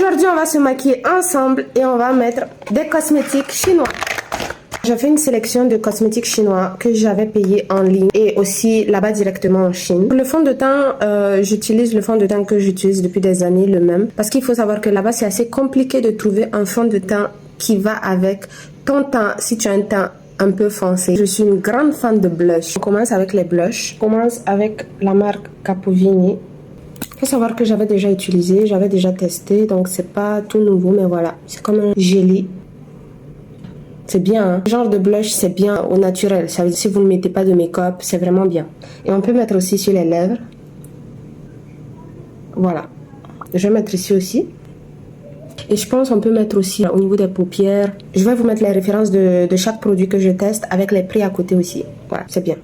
Aujourd'hui, on va se maquiller ensemble et on va mettre des cosmétiques chinois. J'ai fait une sélection de cosmétiques chinois que j'avais payé en ligne et aussi là-bas directement en Chine. Pour le fond de teint, j'utilise le fond de teint que j'utilise depuis des années, le même. Parce qu'il faut savoir que là-bas, c'est assez compliqué de trouver un fond de teint qui va avec ton teint si tu as un teint un peu foncé. Je suis une grande fan de blush. On commence avec les blushs. On commence avec la marque Capovini. Il faut savoir que j'avais déjà utilisé, j'avais déjà testé, donc c'est pas tout nouveau, mais voilà. C'est comme un jelly. C'est bien, hein. Ce genre de blush, c'est bien au naturel. Ça veut dire si vous ne mettez pas de make-up, c'est vraiment bien. Et on peut mettre aussi sur les lèvres. Voilà. Je vais mettre ici aussi. Et je pense qu'on peut mettre aussi au niveau des paupières. Je vais vous mettre les références de chaque produit que je teste avec les prix à côté aussi. Voilà, c'est bien.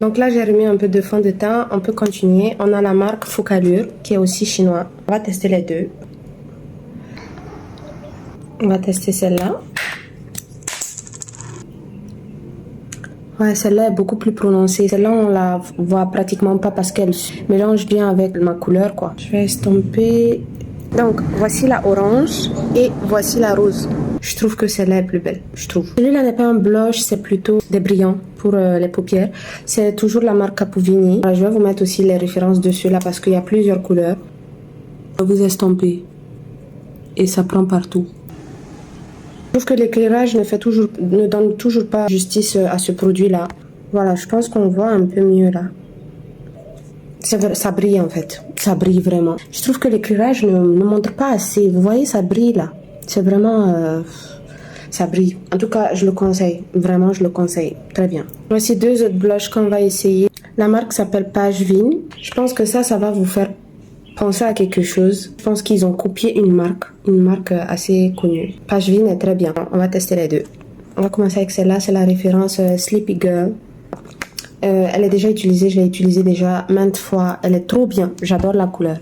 Donc là, j'ai remis un peu de fond de teint. On peut continuer. On a la marque Focallure qui est aussi chinois. On va tester les deux. On va tester celle-là. Ouais, celle-là est beaucoup plus prononcée. Celle-là, on la voit pratiquement pas parce qu'elle mélange bien avec ma couleur, quoi. Je vais estomper. Donc, voici la orange et voici la rose. Je trouve que celle-là est plus belle, je trouve. Celui-là n'est pas un blush, c'est plutôt des brillants pour les paupières. C'est toujours la marque Capovini. Je vais vous mettre aussi les références de ceux-là parce qu'il y a plusieurs couleurs. Vous estampez et ça prend partout. Je trouve que l'éclairage ne donne toujours pas justice à ce produit-là. Voilà, je pense qu'on voit un peu mieux là. Ça brille en fait, ça brille vraiment. Je trouve que l'éclairage ne montre pas assez. Vous voyez, ça brille là. C'est vraiment... ça brille. En tout cas, je le conseille. Vraiment, je le conseille. Très bien. Voici deux autres blushs qu'on va essayer. La marque s'appelle Pagevin. Je pense que ça va vous faire penser à quelque chose. Je pense qu'ils ont copié une marque assez connue. Pagevin est très bien. On va tester les deux. On va commencer avec celle-là. C'est la référence Sleepy Girl. Elle est déjà utilisée. Je l'ai utilisée déjà maintes fois. Elle est trop bien. J'adore la couleur.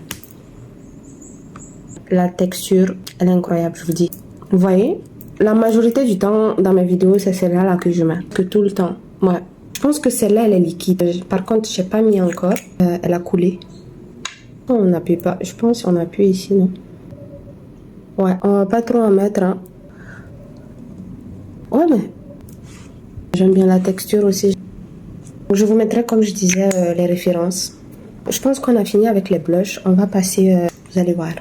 La texture, elle est incroyable, je vous dis. Vous voyez, la majorité du temps dans mes vidéos, c'est celle-là là que je mets. Que tout le temps. Ouais. Je pense que celle-là, elle est liquide. Par contre, je n'ai pas mis encore. Elle a coulé. Oh, on n'appuie pas. Je pense qu'on appuie ici, non? Ouais, on va pas trop en mettre. Hein. Ouais, mais j'aime bien la texture aussi. Je vous mettrai, comme je disais, les références. Je pense qu'on a fini avec les blushs. On va passer, vous allez voir.